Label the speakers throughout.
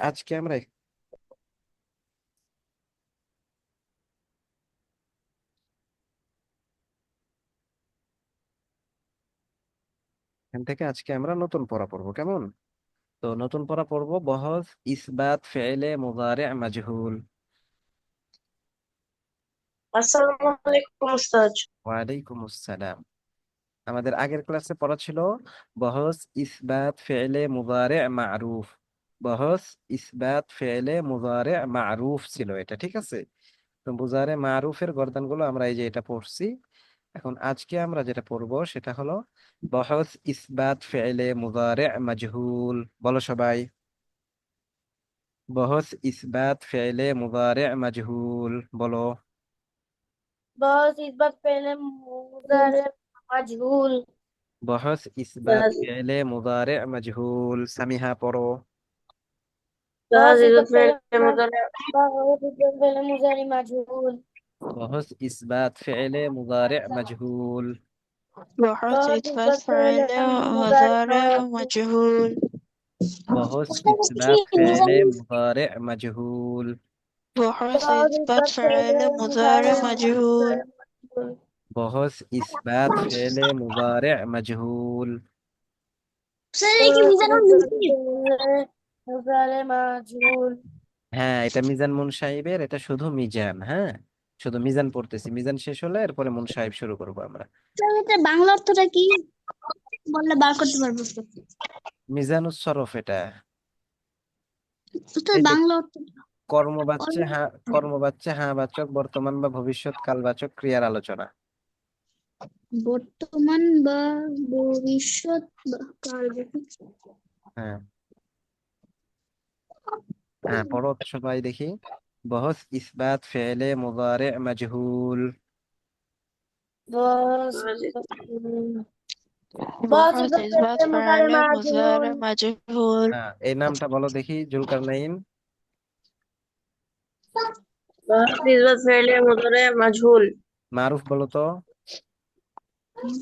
Speaker 1: আজকে আমরা এখান থেকে আমরা নতুন পড়া পড়বো, কেমন? তো নতুন পড়া পড়বো বহস ইসবাত ফেলে মুদারে মাজহুল।
Speaker 2: আসসালামু আলাইকুম উস্তাদ।
Speaker 1: ওয়ালাইকুম আসসালাম। আমাদের আগের ক্লাসে পড়া ছিল বহস ইসবাত ফেলে মুদারে মারুফ। বহস ইসবাত ফেলে মুদারে মারুফ ছিল এটা, ঠিক আছে? তো মুজারে মারুফের গর্দানগুলো আমরা এই যে এটা পড়ছি। এখন আজকে আমরা যেটা পড়বো সেটা হলো বহস ইসবাত ফেলে মুদারে মাজহুল। বলো সবাই, বহস ইসবাত ফেলে মুদারে মাজহুল বলো।
Speaker 2: बहुत इस बात पहले मुजारे मजहूल।
Speaker 1: বহস ইসবাত ফেলে মুদারে মাজহুল, সামিহা পড়ো।
Speaker 2: बहुत इस बात पहले मुजारे बहुत इस बात पहले मुजारे मजहूल।
Speaker 1: বহস ইসবাত ফেলে মুদারে মাজহুল।
Speaker 3: وحرص
Speaker 2: बहुत इस
Speaker 3: إثبات
Speaker 2: बात पहले
Speaker 3: فاعل
Speaker 2: मुजारे
Speaker 3: مضارع
Speaker 2: मजहूल।
Speaker 3: مجهول.
Speaker 1: বহস ইসবাত ফেলে মুদারে মাজহুল।
Speaker 3: وحرص
Speaker 2: बहुत इस
Speaker 3: إثبات
Speaker 2: बात पहले
Speaker 3: فاعل
Speaker 2: मुजारे
Speaker 3: مضارع مجهول.
Speaker 2: मजहूल।
Speaker 1: বহস ইসবাত ফেলে মুদারে মাজহুল।
Speaker 2: बहुत इस बात पहले मुजारे मजहूल।
Speaker 1: হ্যাঁ, এটা মিজান মুন সাহেবের, এটা শুধু মিজান। হ্যাঁ, শুধু মিজান পড়তেছি, মিজান শেষ হলে এরপরে মুন সাহেব শুরু করবো আমরা।
Speaker 4: এটা বাংলা অর্থটা কি বললে বার করতে পারবো তো?
Speaker 1: মিজানুস সরফ এটা।
Speaker 4: উস্তাদ
Speaker 1: এই যে
Speaker 4: বাংলা অর্থ
Speaker 1: কর্মবাচ্য, হ্যাঁ কর্মবাচ্য, হ্যাঁ বাচক, বর্তমান বা ভবিষ্যৎ কালবাচক ক্রিয়ার আলোচনা।
Speaker 4: বর্তমান বা ভবিষ্যৎ বা কাল।
Speaker 1: হ্যাঁ হ্যাঁ, পড়ো তো সবাই দেখি। বহস ইসবাত ফেলে মুদারে মাজহুল।
Speaker 2: बहुत इस
Speaker 3: وحرص
Speaker 2: बात
Speaker 3: إثبات
Speaker 2: पहले मुजारे
Speaker 3: فاعل مضارع
Speaker 2: मजहूल।
Speaker 3: مجهول.
Speaker 1: হ্যাঁ, এই নামটা বলো দেখি, জুলকারনাইন।
Speaker 2: बहुत इस बात पहले मुजारे मजहूल।
Speaker 1: মারুফ বলো তো।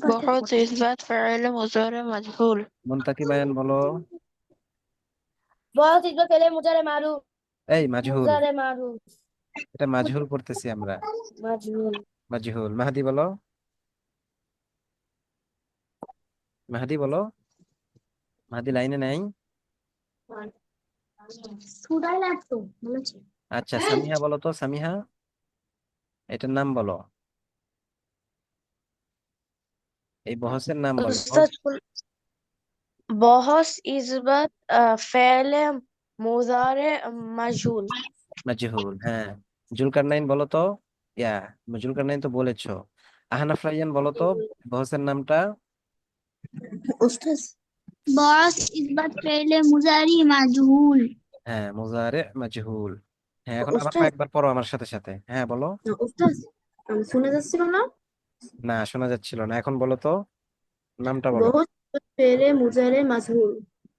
Speaker 3: وحرص إثبات فاعل مضارع مجهول.
Speaker 1: মুনতাকি বায়ান বলো।
Speaker 2: बहुत इस बात पहले मुजारे मारूफ।
Speaker 1: এই মাজহুল,
Speaker 2: मुजारे मारूफ
Speaker 1: এটা মাজহুল পড়তেছি আমরা।
Speaker 2: मजहूल।
Speaker 1: মাজহুল। মাহাদি বলো, মাহাদি বলো। মাহাদি লাইনে নাই।
Speaker 4: সুরাই লাগতো বলেছে।
Speaker 1: আচ্ছা, সামিহা বলো তো, সামিহা এটার নাম বলো, এই বহসের নাম বলো। বহস
Speaker 2: उस्ताद बहुत इस बात फेले मुजारे मजहूल।
Speaker 1: মাজহুল। হ্যাঁ, জুলকারনাইন বলো তো। ইয়া, জুলকারনাইন তো বলেছো। আহনাফ রাইয়ান বলো তো বহসের নামটা।
Speaker 2: उस्ताद
Speaker 4: বস ইসবাত পেলে মুজারি মাজহুল।
Speaker 1: হ্যাঁ, মুজারে মাজহুল। হ্যাঁ, এখন আবার
Speaker 2: उस्ताद
Speaker 1: কয়েকবার পড়ো আমার সাথে সাথে। হ্যাঁ বলো।
Speaker 2: उस्ताद শোনা যাচ্ছিল না।
Speaker 1: না, শোনা যাচ্ছিল না, এখন বলো তো, নামটা বলো।
Speaker 2: बहुत इस बात पहले मुजारे मजहूल।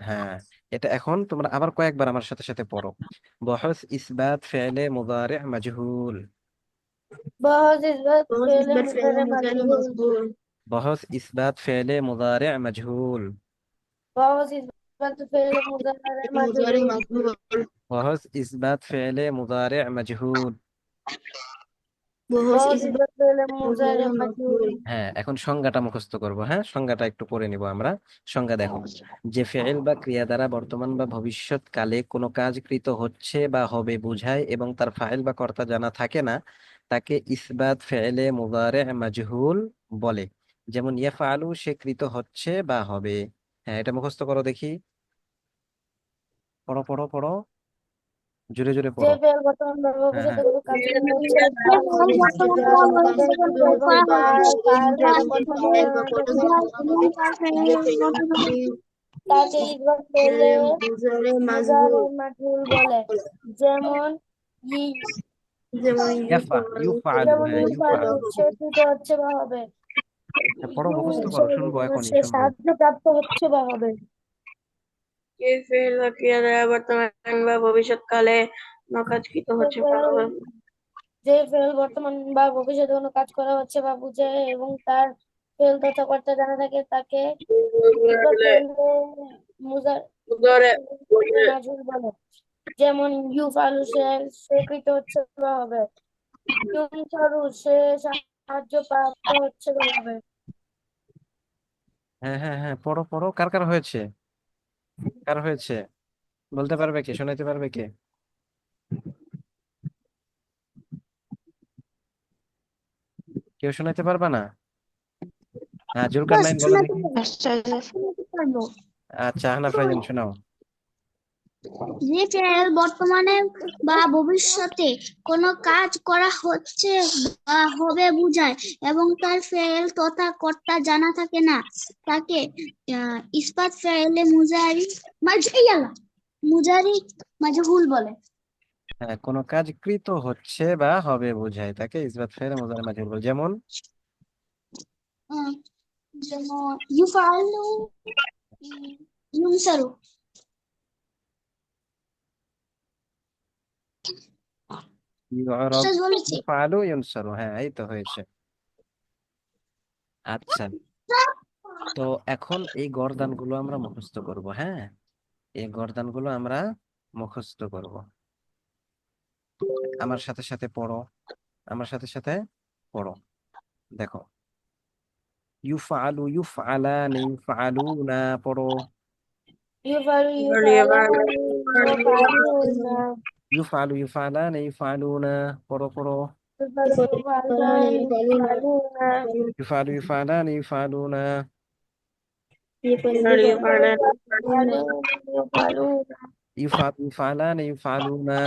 Speaker 1: হ্যাঁ, এটা এখন তোমরা আবার কয়েকবার আমার সাথে সাথে পড়ো। বহস ইসবাত ফেলে মুদারে মাজহুল।
Speaker 2: बहुत इस बात
Speaker 4: বস
Speaker 2: पहले
Speaker 4: ইসবাত পেলে
Speaker 2: मुजारे
Speaker 4: মুজারি
Speaker 2: मजहूल।
Speaker 4: মাজহুল।
Speaker 1: বহস ইসবাত ফেলে মুদারে মাজহুল।
Speaker 2: बहुत इस बात पहले मुजारे
Speaker 4: মুজারি
Speaker 2: मजहूल।
Speaker 4: মাজহুল।
Speaker 1: বহস ইসবাত ফেলে মুদারে মাজহুল।
Speaker 4: বস
Speaker 2: बहुत इस
Speaker 4: ইসবাত
Speaker 2: बात पहले
Speaker 4: মুজারি
Speaker 2: मुजारे
Speaker 4: মাজহুল।
Speaker 2: मजहूल।
Speaker 1: হ্যাঁ, এখন সংজ্ঞাটা মুখস্থ করব। হ্যাঁ, সংজ্ঞাটা একটু পড়ে নিব আমরা। সংজ্ঞা দেখো, যে ফেল বা ক্রিয়া দ্বারা বর্তমান বা ভবিষ্যৎ কালে কোনো কাজ কৃত হচ্ছে বা হবে বোঝায় এবং তার ফাইল বা কর্তা জানা থাকে না, তাকে ইসবাত ফেলে মুদারে মাজহুল বলে। যেমন ইয়াফআলু, সে কৃত হচ্ছে বা হবে। হ্যাঁ, এটা মুখস্থ করো দেখি। পড়ো পড়ো পড়ো, জোরে জোরে
Speaker 2: যে
Speaker 1: পড়ো।
Speaker 2: ফেল বর্তমান বা
Speaker 1: হ্যাঁ
Speaker 2: ভবিষ্যতে
Speaker 1: হ্যাঁ,
Speaker 2: কোনো কাজ করা হচ্ছে বা হবে এবং তার ফাইল বা কর্তা জানা না থাকে, তাকে ইসবাত পেলে
Speaker 4: মুজারি মাজহুল।
Speaker 2: মুজারে মাজহুল বলে। যেমন ই
Speaker 4: যেমন
Speaker 1: ইউফআলু,
Speaker 2: যেমন
Speaker 1: হ্যাঁ
Speaker 2: ইউফালু,
Speaker 1: ইউফআলু।
Speaker 2: সে কৃত হচ্ছে বা হবে।
Speaker 1: হ্যাঁ, পড়ো,
Speaker 2: ইউ
Speaker 1: মুখস্থ
Speaker 2: সে
Speaker 1: করো, শুনবো এখনই
Speaker 2: সে
Speaker 1: শুনবো।
Speaker 2: সাহায্য প্রাপ্ত হচ্ছে বা হবে। কে ফেল বা ক্রিয়া দ্বারা বর্তমান বা ভবিষ্যৎকালে কোনো কাজ কৃত
Speaker 4: যে
Speaker 2: হচ্ছে বা
Speaker 4: ফেল
Speaker 2: হবে। যে ফেল বর্তমান বা ভবিষ্যতে কোনো কাজ করা হচ্ছে বা বুঝে এবং তার ফেল তথা কর্তা জানা থাকে, তাকে ইসবাত পেলে মুজারে
Speaker 4: মুজারে
Speaker 2: মাজহুল বলে। যেমন ইউফালু সে কৃত হচ্ছে বা হবে, ইউনসারু সে সাহায্য প্রাপ্ত হচ্ছে বা হবে।
Speaker 1: হ্যাঁ হ্যাঁ হ্যাঁ, পড়ো পড়ো, কার কার হয়েছে, কার হয়েছে বলতে পারবে কে, শোনাইতে পারবে কে? কেউ শোনাইতে পারবা না? হ্যাঁ, জুলকার
Speaker 4: বাস
Speaker 1: নাইন বলো
Speaker 4: শোনাতে
Speaker 1: দেখি।
Speaker 3: أستاذ
Speaker 4: শোনাতে পারবো।
Speaker 1: আচ্ছা, আহনা ফাইজান শোনাও।
Speaker 4: যে ফেল বর্তমানে বা ভবিষ্যতে কোনো কাজ করা হচ্ছে বা হবে বোঝায় এবং তার ফেল তথা কর্তা জানা থাকে না, তাকে ইসবাত ফেলে মুজারি মাজহুল বলে।
Speaker 1: হ্যাঁ, কোনো কাজ কৃত হচ্ছে বা হবে বোঝায় তাকে ইসবাত ফেলে মুজারে মাজহুল বলে। যেমন
Speaker 4: আহ, যেমন ইউফালু, ইউনসারু।
Speaker 1: ইউরাব,
Speaker 4: উস্তাদ বলেছে।
Speaker 1: ইউফআলু, ইউনসারু, হ্যাঁ এই তো হয়েছে। আচ্ছা, তো এখন এই গর্দানগুলো আমরা মুখস্থ করব। হ্যাঁ, এই গর্দানগুলো আমরা মুখস্থ করব। আমার সাথে সাথে পড়ো, আমার সাথে সাথে পড়ো। দেখো, ইউফআলু, ইউফআলান, ইউফআলুনা, পড়ো।
Speaker 2: ইউফালু ইউফালানি ইউফালুনা,
Speaker 1: ইউফআলু, ইউফআলান, ইউফআলুনা, পড়ো পড়ো।
Speaker 2: ইউফালু ইউফালানি ইউফালুনা,
Speaker 1: ইউফআলু, ইউফআলান, ইউফআলুনা,
Speaker 2: ইউফালু ইউফালানি ইউফালুনা,
Speaker 1: ইউফআলু, ইউফআলান, ইউফআলুনা,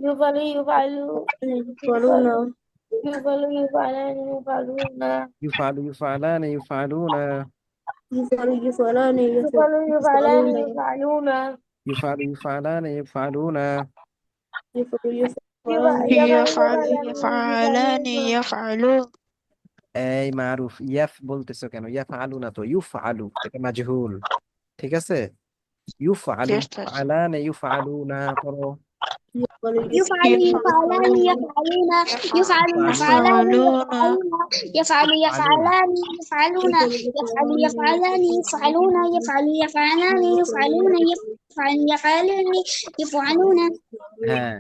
Speaker 2: ইউফালু ইউফালু ইউফালু, ইউফালু ইউফালানি ইউফালুনা,
Speaker 1: ইউফআলু, ইউফআলান, ইউফআলুনা,
Speaker 2: ইউফালু ইউফালানি ইউফালুনা,
Speaker 1: يفعل يفعلان يفعلون.
Speaker 3: يفعل
Speaker 2: ইউফালু
Speaker 3: يفعلان
Speaker 2: ইউফালানি
Speaker 3: يفعلون
Speaker 1: এই মারুফ, ইয়াফ বলতেছো কেন? ইয়াফআলু না তো, ইউফআলু, এটা মাজহুল। ঠিক আছে, ইউফআলু,
Speaker 3: يستاذ
Speaker 1: ইউফআলান, ইউফআলুনা, পড়ো।
Speaker 4: يفعل يفعلان يفعلون، يفعل
Speaker 1: ইউফআলুনা,
Speaker 4: يفعلان
Speaker 3: يفعلون
Speaker 4: يفعلون، يفعل
Speaker 1: ইউফআলুন,
Speaker 4: يفعلان يفعلون، يفعل يفعلان يفعلون، يفعل يفعلان يفعلون، يفعل يفعلان يفعلون،
Speaker 1: হ্যাঁ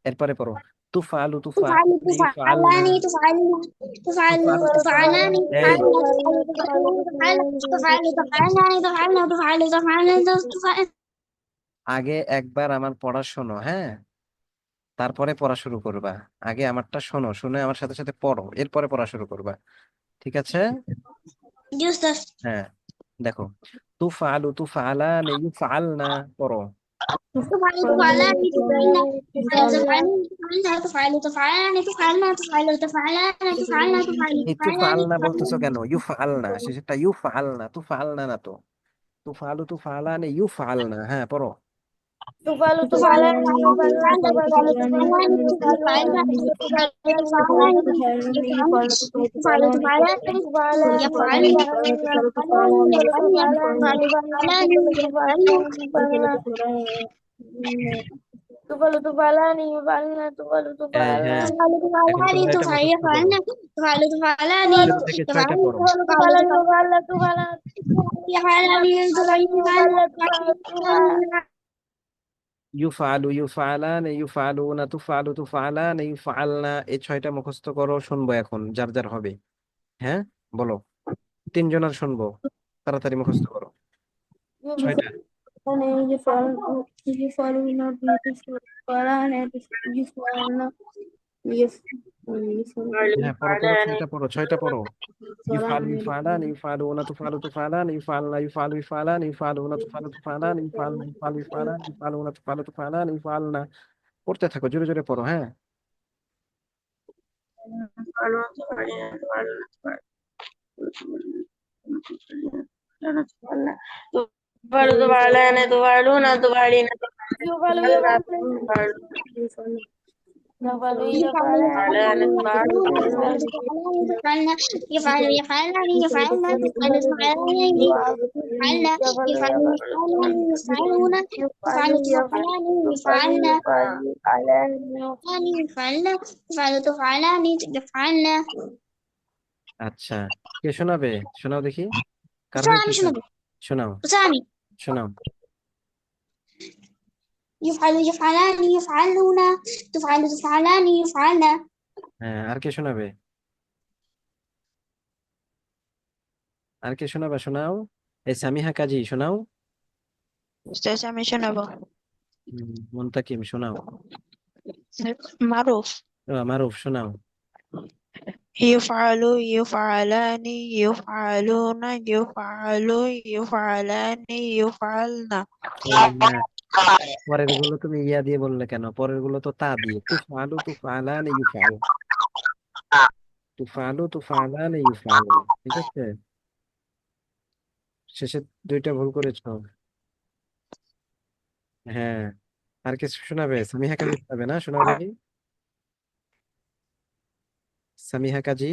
Speaker 1: এরপরে পড়ো। তুফআলু,
Speaker 4: تفعل
Speaker 1: তুফআলান, ইউফআলনা,
Speaker 4: تفعلان تفعلون، تفعل
Speaker 1: তুফআলু,
Speaker 4: تفعلان
Speaker 1: তুফআলান, এই
Speaker 4: تفعلن تفعل تفعلان تفعلن تفعل تفعلان تفعل.
Speaker 1: আগে একবার আমার পড়া শোনো, হ্যাঁ, তারপরে পড়া শুরু করবা। আগে আমারটা শোনো, শুনে আমার সাথে সাথে পড়ো, এরপরে পড়া শুরু করবা। ঠিক আছে?
Speaker 4: Justus.
Speaker 1: হ্যাঁ, দেখো, তুফআলু, তুফআলান, ইউফআলনা, পড়ো।
Speaker 4: تفعل تفعلان تفعلن تفعل تفعلان تفعلن تفعل تفعلان تفعلن تفعل
Speaker 1: এই
Speaker 4: تفعلان
Speaker 1: তুফআলনা বলতেছো
Speaker 4: تفعلن.
Speaker 1: কেন? ইউফআলনা, শেষেরটা ইউফআলনা, তুফআলনা না তো। তুফআলু, তুফআলান, ইউফআলনা, হ্যাঁ পড়ো।
Speaker 2: তুফালু
Speaker 4: تفعل
Speaker 2: তুফালানি ইউফালুনা, তুফালু
Speaker 4: تفعل
Speaker 2: তুফালানি
Speaker 4: تفعلان
Speaker 2: ইউফালুনা,
Speaker 4: تفعل
Speaker 2: তুফালু
Speaker 4: تفعلان
Speaker 2: তুফালানি
Speaker 4: يفعل تفعلان
Speaker 2: তুফালানি
Speaker 4: يفعل
Speaker 2: ইউফালুনা, তুফালু তুফালানি ইউফালুনা, তুফালু তুফালানি ইউফালুনা, তুফালু
Speaker 1: এই হ্যাঁ,
Speaker 2: তুফালানি
Speaker 1: এখন তোমরা এটা মুখস্থ করো।
Speaker 2: তুফালু
Speaker 1: জিরো থেকে ছয়টা পড়ো।
Speaker 2: তুফালু তুফালানি ইউফালুনা, তুফালা তুফালু তুফালানি ইউফালুনা, তুফালু তুফালা
Speaker 1: ইউফআলু, ইউফআলান, ইউফআলুনা, তুফআলু, তুফআলান, ইউফআলনা, এই ছয়টা মুখস্থ করো। শুনবো এখন যার যার হবে। হ্যাঁ, বলো, তিনজনের শুনবো, তাড়াতাড়ি মুখস্থ করো ছয়টা। হ্যাঁ পড়ো পড়ো, ছয়টা পড়ো, ছয়টা পড়ো। يفعل يفعلان يفعلون تفعل تفعلان يفعلن يفعل يفعلان يفعلون تفعل تفعلان يفعل يفعل يفعلان يفعلون تفعل تفعلان يفعلن। পড়তে থাকো, জোরে জোরে পড়ো। হ্যাঁ,
Speaker 5: تفعل تفعلان تفعلون تفعلين
Speaker 2: يفعل
Speaker 5: تفعلن
Speaker 2: يفعل يفعل
Speaker 4: يفعل
Speaker 2: يفعل
Speaker 4: يفعل يفعلان يفعلن تفعل تفعلان يفعلن يفعل يفعلان يفعلون تفعل تفعلان يفعلن يفعلن تفعل تفعلان يفعلن.
Speaker 1: আচ্ছা, কে শোনাবে? শোনাও দেখি, কার
Speaker 4: আমি
Speaker 1: হয়েছে?
Speaker 4: শোনাবো,
Speaker 1: শোনাও,
Speaker 4: আমি
Speaker 1: শোনাও।
Speaker 4: يفعل يفعلان يفعلون تفعل تفعلان يفعلن
Speaker 1: হ্যাঁ, আর কে শোনাবে? আর কে শোনাবে? শোনাও। এই সামিহা কাজী শোনাও।
Speaker 3: উস্তাদ আমি শোনাবো।
Speaker 1: মুনতাকিম শোনাও।
Speaker 3: মারুফ।
Speaker 1: মারুফ শোনাও।
Speaker 3: يفعل يفعلان يفعلون يفعل يفعلان يفعلن
Speaker 1: এই না, পরের গুলো তুমি ইয়া দিয়ে বললে কেন? পরের গুলো তো তা দিয়ে। তুফআলু তুফআলান ইউফআল, তুফআলু তুফআলান ইউফআল, ঠিক আছে? শেষে দুইটা ভুল করেছো। হ্যাঁ, আর কিছু শোনাবে? সামিহা কাজী শোনাবে না? শোনাও দেখি। সামিহা কাজী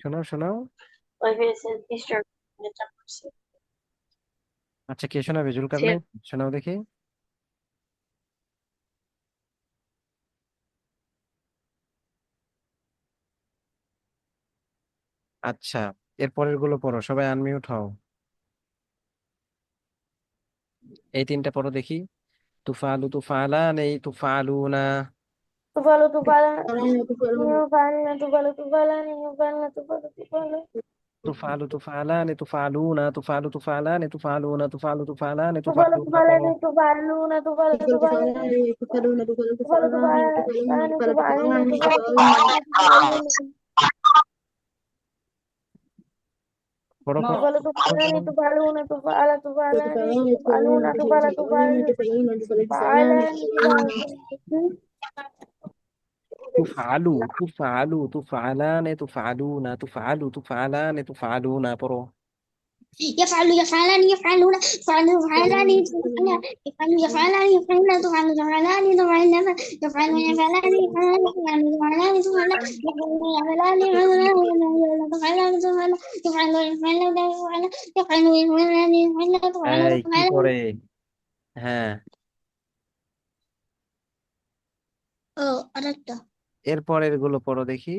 Speaker 1: শোনাও শোনাও। আচ্ছা, কে শোনাবে? জুলকারনাইন শোনাও দেখি। আচ্ছা, এর পরের গুলো পড়ো, সবাই আনমিউট হও। এই তিনটা পড়ো দেখি। তুফালু তুফালান এই তুফালুনা,
Speaker 2: تفعل تفعلان يفعلن تفعل تفعلان يفعلن تفعل تفعلان
Speaker 1: তুফালু তুফালান তুফালুনা, তুফালু তুফালান তুফালুনা, তুফালু তুফালান
Speaker 2: تفعل
Speaker 1: তুফালুনা পড়ো।
Speaker 2: تفعلان تفعلون تفعل تفعلان تفعل تفعلان تفعلن تفعل تفعلن
Speaker 1: পড়ো পড়ো
Speaker 2: تفعل
Speaker 1: পড়ো
Speaker 2: تفعلان
Speaker 1: পড়ো।
Speaker 2: تفعلون تفعل تفعلان تفعلون تفعل تفعلن تفعلان تفعلن
Speaker 1: তুফালু তুফালু তুফালান তুফালুনা, তুফালু তুফালান তুফালুনা পড়ো।
Speaker 4: يفعل يفعلان يفعلون يفعل يفعلان يفعلون يفعل يفعلان يفعلون تفعل تفعلان تفعلن يفعل يفعلان يفعلون يفعل يفعلان تفعل يفعل يفعلان تفعل يفعل يفعلان يفعل يفعلان يفعل تفعل
Speaker 1: এই কি
Speaker 4: تفعل
Speaker 1: পড়ে? হ্যাঁ,
Speaker 4: ও আরেকটা
Speaker 1: এর পরের গুলো পড়ো দেখি।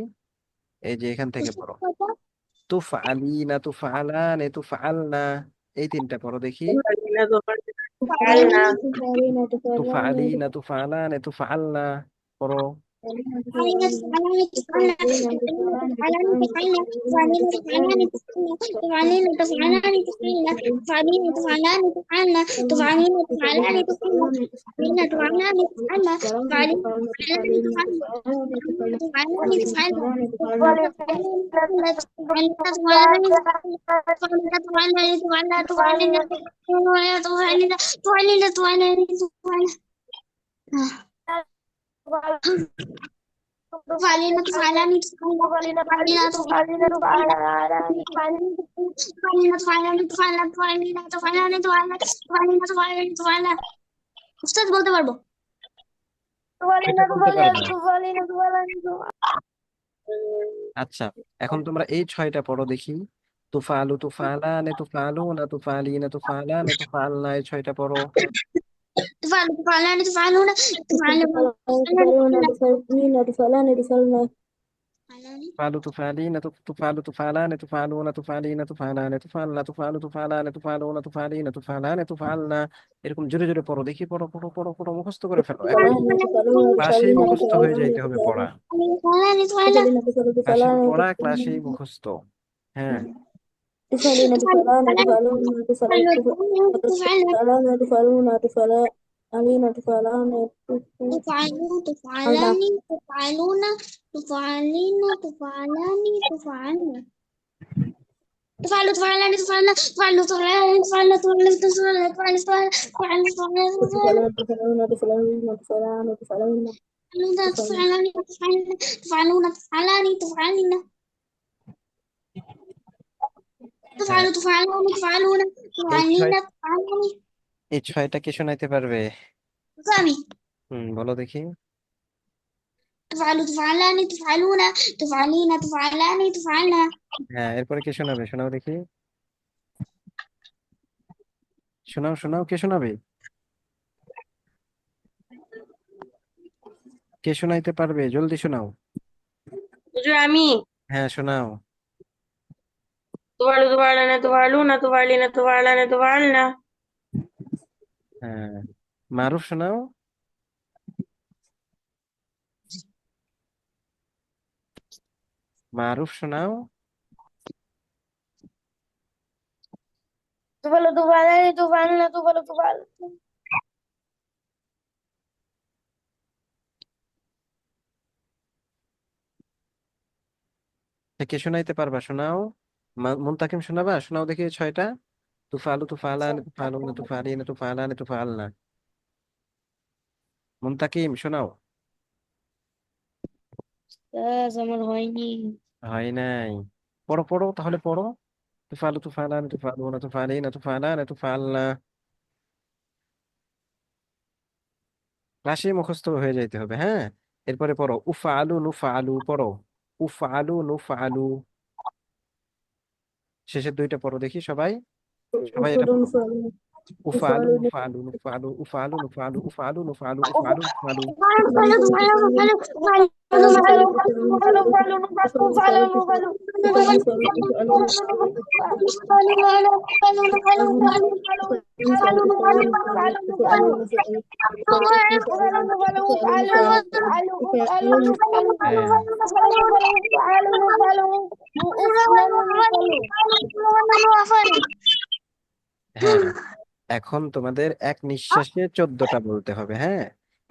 Speaker 1: এই যে এখান থেকে পড়ো। তুফআলিনা তুফআলান তুফআলনা, এই তিনটা পড়ো দেখি। তুফআলিনা তুফআলান তুফআলনা পড়ো।
Speaker 4: فعلينا فعلاني فعلينا فعلينا فعلينا فعلينا উস্তাদ বলতে পারবো
Speaker 1: এটা বলতে পারবে?
Speaker 2: تفعلن
Speaker 1: আচ্ছা, এখন তোমরা এই ছয়টা পড়ো দেখি। তুফালু তুফালান তুফালুনা, তুফালিনা তুফালান তুফালনা, এই ছয়টা পড়ো।
Speaker 4: تفعلان تفعلون
Speaker 1: তুফালু তুফালিনা তুফালু তুফালান তুফালুনা, তুফালিনা তুফালান তুফালনা, তুফালু তুফালান তুফালুনা, তুফালিনা তুফালান তুফালনা, এরকম জোরে জোরে পড়ো দেখি। পড়ো পড়ো পড়ো পড়ো, মুখস্থ করে ফেলো, একদম ক্লাসেই মুখস্থ হয়ে যাইতে হবে পড়া। ক্লাসের পড়া ক্লাসেই মুখস্থ। হ্যাঁ,
Speaker 4: تفعلون تفعلان تفعلون تفعلين تفعلان تفعلن تفعلوا تفعلان تفعلنا تفعلوا تفعلان تفعلنا تفعلوا تفعلوا تفعلون تفعلان تفعلن
Speaker 1: হ্যাঁ,
Speaker 4: تفعلوا تفعلان تفعلون
Speaker 1: এই ছয়
Speaker 4: تفعلين تفعلن
Speaker 1: এই ছয়টা কে শোনাইতে পারবে?
Speaker 4: فهمي
Speaker 1: বলো দেখি।
Speaker 4: تفعلوا تفعلان تفعلون تفعلين تفعلان تفعلنا
Speaker 1: হ্যাঁ, এরপরে কে শোনাবে? শোনাও দেখি। শোনাও শোনাও, কে শোনাবে? কে শোনাইতে পারবে? জলদি শোনাও।
Speaker 5: হুজুর আমি
Speaker 1: হ্যাঁ, শোনাও।
Speaker 5: تفعل تفعلن تفعلون تفعلين تفعلان تفعلنا
Speaker 1: হ্যাঁ, মারুফ শোনাও। মারুফ শোনাও।
Speaker 2: تفعل تفعلان تفعلن تفعل تفعل
Speaker 1: কে শোনাইতে পারবা? শোনাও। মুনতাকিম শোনাবা? শোনাও দেখি ছয়টা। তুফালু তুফালান তুফালুনা তুফালিনা তুফালান তুফালনা। মুনতাকিম শোনাও।
Speaker 2: আমার হয়নি।
Speaker 1: হয় নাই? পড়ো পড়ো তাহলে পড়ো। তুফালু তুফালান তুফালুনা তুফালিনা তুফালান তুফালনা। ক্লাসে মুখস্থ হয়ে যাইতে হবে, হ্যাঁ। এরপরে পড়ো উফআলু নুফআলু, পড়ো উফআলু নুফআলু। শেষের দুইটা পড়ো দেখি সবাই, সবাই এটা পড়ো। উফআলু নুফআলু নুফআলু উফআলু নুফআলু উফআলু নুফআলু উফআলু নুফআলু। হ্যাঁ হ্যাঁ, এখন তোমাদের এক নিঃশ্বাসে 14টা বলতে হবে, হ্যাঁ।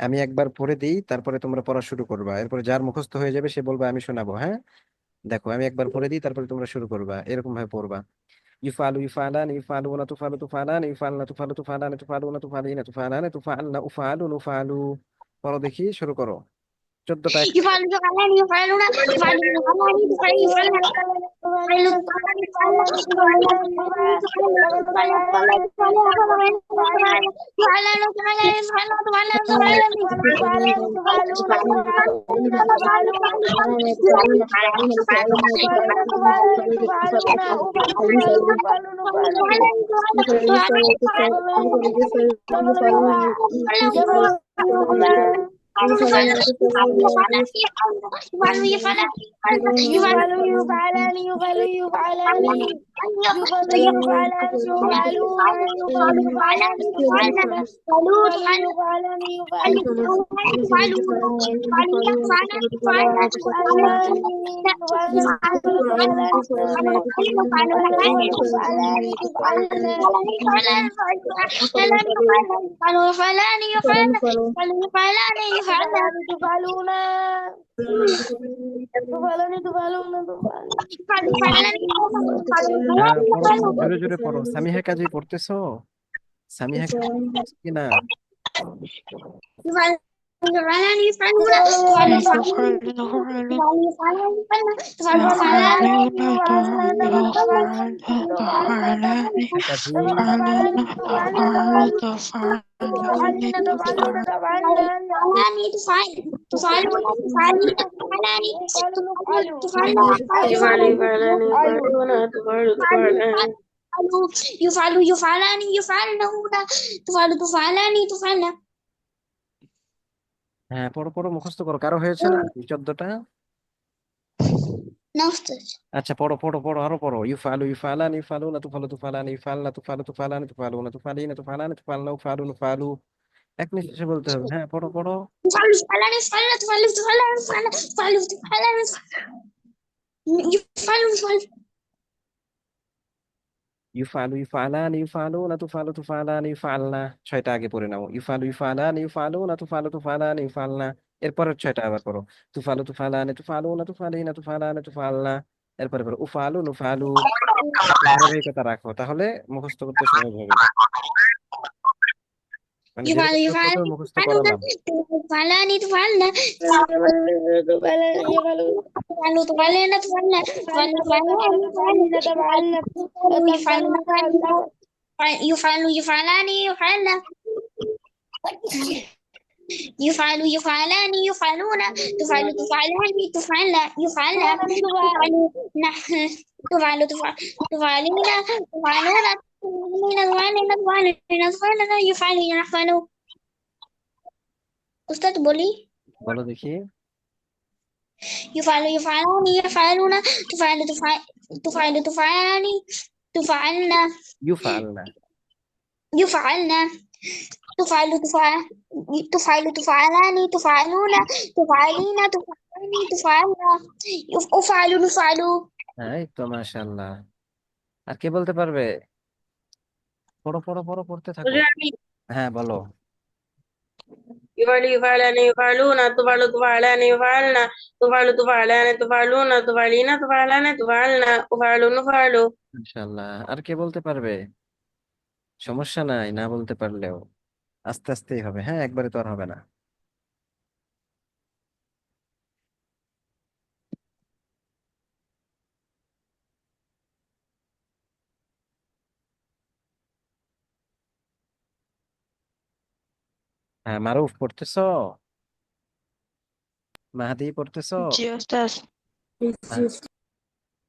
Speaker 1: আমি একবার পড়ে দিই, তারপরে তোমরা পড়া শুরু করবা। এরপরে যার মুখস্থ হয়ে যাবে সে বলবে আমি শোনাবো, হ্যাঁ। দেখো আমি একবার পড়ে দিই, তারপরে তোমরা শুরু করবা, এরকম ভাবে পড়বা। ইফআলু ইফআলান ইফআলুনা তুফআলু তুফআলান ইফআলনা তুফআলু তুফআলান তুফআলুনা তুফআলিনা তুফআলান তুফআলনা উফআলু নুফআলু। পড়ো দেখি, শুরু করো। 14টা
Speaker 4: يفعل يفعلان يفعلون يفعل يفعلان يفعل يفعلن
Speaker 1: হ্যাঁ, পড়ো পড়ো, জোরে জোরে পড়ো। সামিহা কাজী পড়তেছো? সামিহা কাজী পড়তেছো কিনা?
Speaker 4: يفعلان يفعلون
Speaker 1: কাজী
Speaker 5: تفعل يفعلان يفعلون تفعل تفعلان
Speaker 4: يفعلان يفعلون تفعلان تفعلن
Speaker 1: হ্যাঁ, পড়ো পড়ো, মুখস্থ করো। কারো হয়েছে না 14টা?
Speaker 4: نفس
Speaker 1: আচ্ছা পড়ো পড়ো পড়ো, আরো পড়ো। ইউফআলু ইউফআলান ইউফআলুনা তুফআলু তুফআলান ইউফআলনা তুফআলু তুফআলান তুফআলুনা তুফআলিনা তুফআলান তুফআলনা উফআলু নুফআলু। এক নিঃশ্বাসে বলতে হবে, হ্যাঁ। পড়ো পড়ো।
Speaker 4: يفعل يفعلان يفعلن تفعل تفعلن يفعل تفعلن يفعل يفعل
Speaker 1: ইউফআলু ইউফআলান ইউফআলুনা তুফআলু তুফআলান ইউফআলনা। 6টা আগে পড়ে নাও। ইউফআলু ইউফআলান ইউফআলুনা তুফআলু তুফআলান ইউফআলনা। এরপরের 6টা আবার পড়ো। তুফআলু তুফআলান তুফআলুনা তুফআলিনা তুফআলান তুফআলনা। এরপরে পড়ো উফআলু নুফআলু। ধারাবাহিকতা রাখো, তাহলে মুখস্থ করতে সহজ হবে। মানে
Speaker 4: يفعل
Speaker 1: যেরকম
Speaker 4: يفعل
Speaker 1: করবে মুখস্থ করালাম।
Speaker 4: تفعلان تفعلن تفعل تفعلن تفعلن يفعل يفعلان يفعلن يفعل يفعلان يفعلون تفعل تفعلان تفعلن يفعلن تفعل تفعلين تفعلون يفعل يفعل أستاذ بولي
Speaker 1: বলো দেখি।
Speaker 4: يفعل يفعلان يفعلون تفعل تفعل تفعلان تفعلنا
Speaker 1: ইউফালনা।
Speaker 4: يفعلنا تفعل تفعل تفعل تفعلان تفعلون تفعلين تفعلين تفعلنا أفعل نفعل
Speaker 1: এই তো মাশাআল্লাহ। আর কে বলতে পারবে? পড়ো পড়ো পড়ো, পড়তে থাকো।
Speaker 5: मुझे अभी
Speaker 1: হ্যাঁ বলো।
Speaker 5: يفعل يفعلان يفعلون تفعل تفعلان يفعلنا تفعل تفعلان تفعلون تفعلين تفعلان تفعلنا أفعل نفعل
Speaker 1: মাশাআল্লাহ। আর কে বলতে পারবে? সমস্যা নাই, না বলতে পারলেও আস্তে আস্তেই হবে, হ্যাঁ একবারে তো আর হবে না। হ্যাঁ মারুফ পড়তেছো? মাহাদি পড়তেছো?
Speaker 3: জি ওস্তাদ।
Speaker 1: হ্যাঁ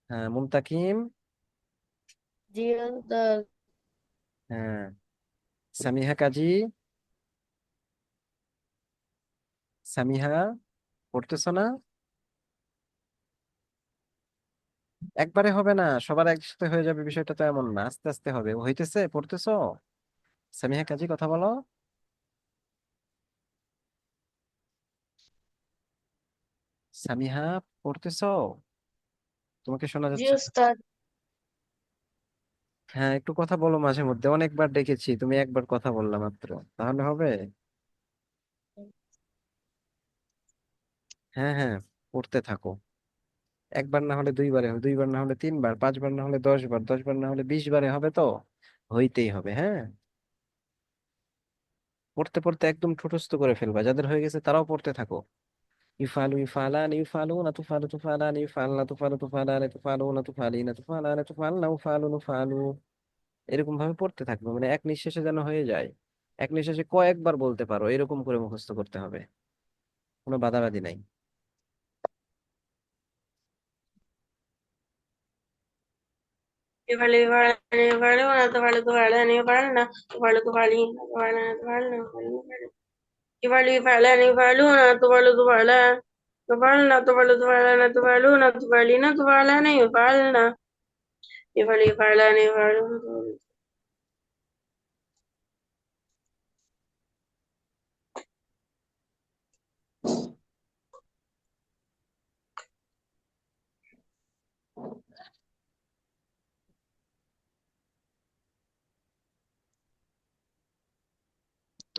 Speaker 1: হ্যাঁ, মুনতাকিম।
Speaker 2: জি উস্তাদ।
Speaker 1: হ্যাঁ, সামিহা কাজী। সামিহা পড়তেছো না? একবারে হবে না, সবার একসাথে হয়ে যাবে বিষয়টা তো এমন না, আস্তে আস্তে হবে। হইতেছে? পড়তেছো? সামিহা কাজী কথা বলো। সামিহা পড়তেছো? তোমাকে শোনা
Speaker 2: জি
Speaker 1: যাচ্ছে না।
Speaker 2: উস্তাদ।
Speaker 1: হ্যাঁ একটু কথা বলো মাঝে মধ্যে, অনেকবার ডেকেছি, তুমি একবার কথা বললা মাত্র, তাহলে হবে? হ্যাঁ হ্যাঁ, পড়তে থাকো। একবার না হলে দুইবারে হবে, দুইবার না হলে তিনবার, পাঁচবার না হলে 10 বার, 10 বার না হলে 20 বারে হবে তো, হইতেই হবে। হ্যাঁ, পড়তে পড়তে একদম ঠোঁটস্থ করে ফেলবা, যাদের হয়ে গেছে তারাও পড়তে থাকো। ইফালু ইফালান ইফালুনা তুফালু তুফালান ইফালনা তুফালু তুফালান তুফালুনা তুফালিনা তুফালান তুফালনা উফালু নুফালু, এরকম ভাবে পড়তে থাকবো, মানে এক নিঃশ্বাসে যেন হয়ে যায়। এক নিঃশ্বাসে কয়েকবার বলতে পারো, এরকম করে মুখস্থ করতে হবে, কোনো বাধাবাধি নাই।
Speaker 5: يفعل يفعلان يفعلون تفعل تفعلان يفعلنا تفعل تفعلين تفعلنا تفعلنا يفعل يفعلان يفعلون تفعل تفعلان تفعلنا تفعل تفعلان تفعلون تفعلين تفعلان يفعلنا يفعل يفعلان يفعلون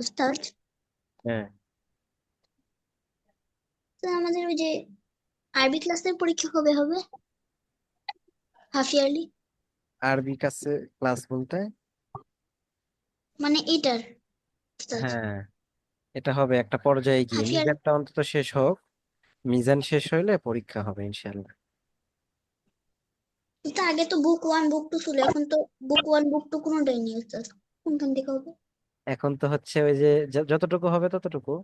Speaker 4: উস্তাদ
Speaker 1: হ্যাঁ,
Speaker 4: তো আমাদের ওই যে আরবি ক্লাসের পরীক্ষা কবে হবে হাফ ইয়ারলি
Speaker 1: আরবি কাছে ক্লাস বলতে?
Speaker 4: মানে এটার উস্তাদ
Speaker 1: হ্যাঁ, এটা হবে একটা পর্যায়ে গিয়ে,
Speaker 4: হাফ ইয়ার
Speaker 1: মিজানটা অন্তত শেষ হোক। মিজান শেষ হইলে পরীক্ষা হবে ইনশাল্লাহ।
Speaker 4: তো আগে তো বুক 1 বুক 2 ছিল এখন তো বুক 1 বুক 2 কোনোটাই নেই উস্তাদ কোনখান থেকে হবে
Speaker 1: এখন তো হচ্ছে ওই যে যতটুকু হবে ততটুকু,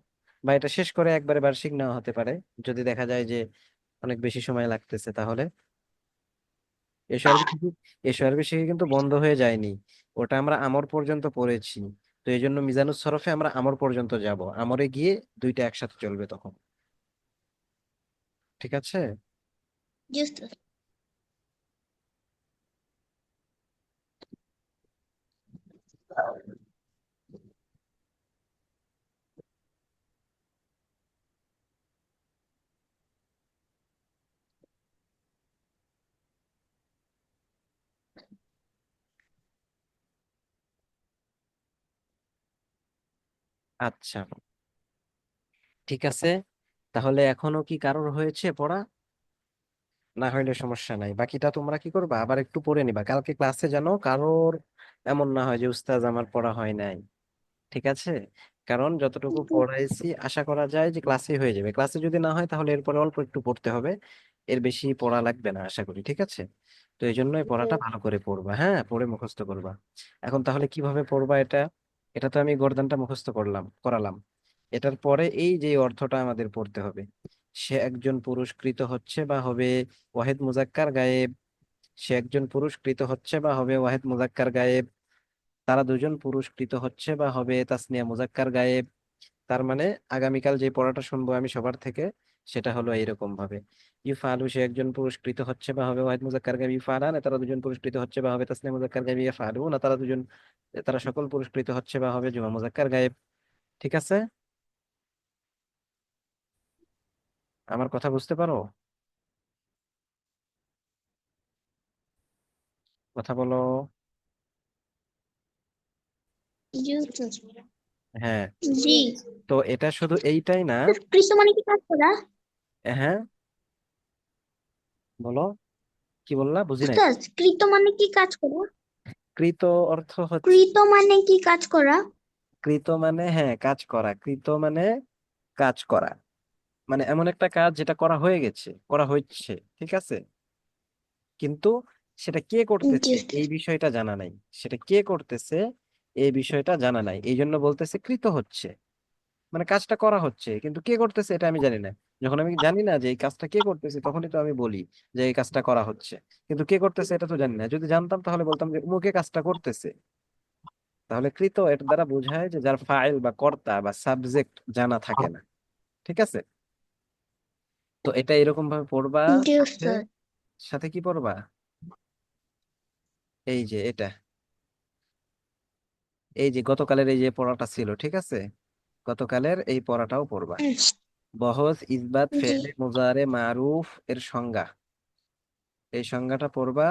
Speaker 1: বা এটা শেষ করে একবারে বার্ষিক নেওয়া হতে পারে, যদি দেখা যায় যে অনেক বেশি সময় লাগতেছে তাহলে। এসো আরবি শিখি, এসো আরবি শিখে কিন্তু বন্ধ হয়ে যায়নি, ওটা আমরা আমর পর্যন্ত পড়েছি। তো এই জন্য মিজানুস সরফে আমরা আমর পর্যন্ত যাব, আমরে গিয়ে দুইটা একসাথে চলবে তখন। ঠিক আছে?
Speaker 4: জি উস্তাদ
Speaker 1: আচ্ছা, ঠিক আছে। তাহলে এখনো কি কারোর হয়েছে পড়া? না হইলে সমস্যা নাই, বাকিটা তোমরা কি করবা, আবার একটু পড়ে নিবা কালকে ক্লাসে, যেন কারোর এমন না হয় যে উস্তাজ আমার পড়া হয় নাই। ঠিক আছে? কারণ যতটুকু পড়াইছি আশা করা যায় যে ক্লাসে হয়ে যাবে, ক্লাসে যদি না হয় তাহলে এরপরে অল্প একটু পড়তে হবে, এর বেশি পড়া লাগবে না আশা করি। ঠিক আছে? তো এই জন্যই পড়াটা ভালো করে পড়বা, হ্যাঁ পড়ে মুখস্থ করবা। এখন তাহলে কিভাবে পড়বা এটা? এটা তো আমি গর্দানটা মুখস্থ করালাম। এটার পরে এই যে অর্থটা আমাদের পড়তে হবে, সে একজন পুরস্কৃত হচ্ছে বা হবে ওয়াহিদ মুজাক্কার গায়েব। সে একজন পুরস্কৃত হচ্ছে বা হবে ওয়াহিদ মুজাক্কার গায়েব। তারা দুজন পুরস্কৃত হচ্ছে বা হবে তাসনিয়া মুজাক্কার গায়েব। তার মানে আগামীকাল যে পড়াটা শুনবো আমি সবার থেকে, সেটা হলো এইরকম ভাবে, ইউফআলু সে একজন পুরস্কৃত হচ্ছে বা হবে ওয়াহিদ মুজাক্কার গায়ব, ইউফআলান তারা দুজন পুরস্কৃত হচ্ছে বা হবে তাসনিয়া মুজাক্কার গায়ব, ইয়াফআলুন তারা দুজন, তারা সকল পুরস্কৃত হচ্ছে বা হবে জুমা মুজাক্কার গায়ব। ঠিক আছে, আমার কথা বুঝতে পারো? কথা বলো।
Speaker 4: জি উস্তাদ।
Speaker 1: হ্যাঁ,
Speaker 4: জি।
Speaker 1: তো এটা শুধু এইটাই না।
Speaker 4: কৃত মানে কি কাজ করা?
Speaker 1: হ্যাঁ, বলো, কি বললা, বুঝি নাই।
Speaker 4: উস্তাদ, কৃত মানে কি কাজ করা?
Speaker 1: কৃত অর্থ হচ্ছে,
Speaker 4: কৃত মানে কি কাজ করা?
Speaker 1: কৃত মানে হ্যাঁ কাজ করা, কৃত মানে কাজ করা, মানে এমন একটা কাজ যেটা করা হয়ে গেছে, করা হচ্ছে, ঠিক আছে, কিন্তু সেটা কে
Speaker 4: জি
Speaker 1: করতেছে
Speaker 4: উস্তাদ।
Speaker 1: এই বিষয়টা জানা নাই, সেটা কে করতেছে এই বিষয়টা জানা নাই, এই জন্য বলতেছে কৃত হচ্ছে, মানে কাজটা করা হচ্ছে কিন্তু কে করতেছে এটা আমি জানি না। যখন আমি জানি না যে এই কাজটা কে করতেছে তখনই তো আমি বলি যে এই কাজটা করা হচ্ছে, কিন্তু কে করতেছে এটা তো জানি না, যদি জানতাম তাহলে বলতাম যে উমুকে কাজটা করতেছে। তাহলে কৃত এর দ্বারা বোঝায় যে যার ফাইল বা কর্তা বা সাবজেক্ট জানা থাকে না। ঠিক আছে, তো এটা এরকম ভাবে পড়বা।
Speaker 4: জি
Speaker 1: সাথে
Speaker 4: উস্তাদ।
Speaker 1: সাথে কি পড়বা, এই যে এটা, এই যে গতকালের এই যে পড়াটা ছিল, ঠিক আছে, গতকালের এই পড়াটাও পড়বা। বহস ইসবাত
Speaker 4: জি।
Speaker 1: ফেলে মুজারে মারুফ এর সংজ্ঞা, এই সংজ্ঞাটা পড়বা।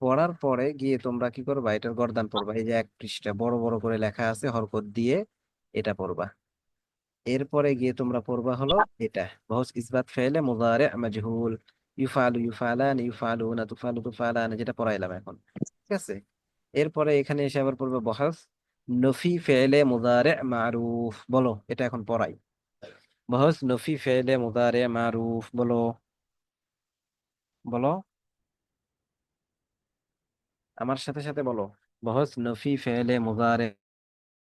Speaker 1: পড়ার পরে গিয়ে তোমরা কি করবা, এটার গর্দান পড়বা, এই যে এক পৃষ্ঠা বড় বড় করে লেখা আছে হরকত দিয়ে, এটা পড়বা। এরপরে গিয়ে তোমরা পড়বা হলো এটা, বহস ইসবাত ফেলে মুজারে মাজহুল, ইউফালু ইউফালান ইউফালুনা তুফালু তুফালান, যেটা পড়াইলাম এখন। ঠিক আছে, এরপরে এখানে এসে আবার পড়বে বহস নফি ফেলে মুজারে মারুফ, বলো এটা এখন পড়াই। বহস নফি ফেলে মুজারে মারুফ, বলো, বলো আমার সাথে সাথে বলো, বহস নফি ফেলে মুজারে